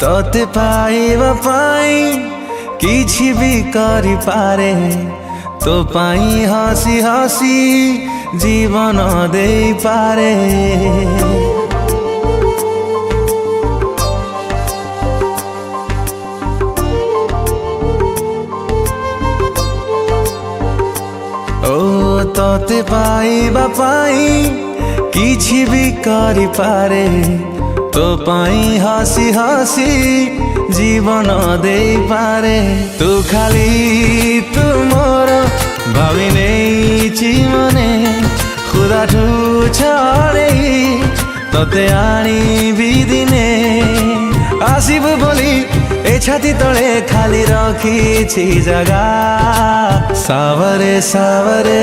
तोते पाइबा पाई किछि भी करि पारे तो पाई हसी हसी जीवन दे पारे। ओ तोते पाइबा पाई किछि भी करि पारे तो पाई हसी हसी जीवन दे पारे। तू खाली तू मोर भावी नहीं मने खुदा ठू छड़े तोते आनी भी दिने आसिबु बोली ए छाती तले खाली रखी जगह। सावरे सावरे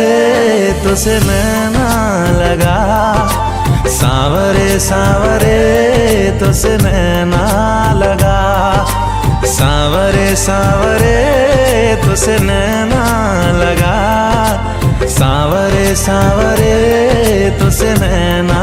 तुसे नैना लगा, सावरे सावरे तुसे नैना लगा, सावरे सावरे तुसे नैना लगा, सावरे सावरे तुसे नैना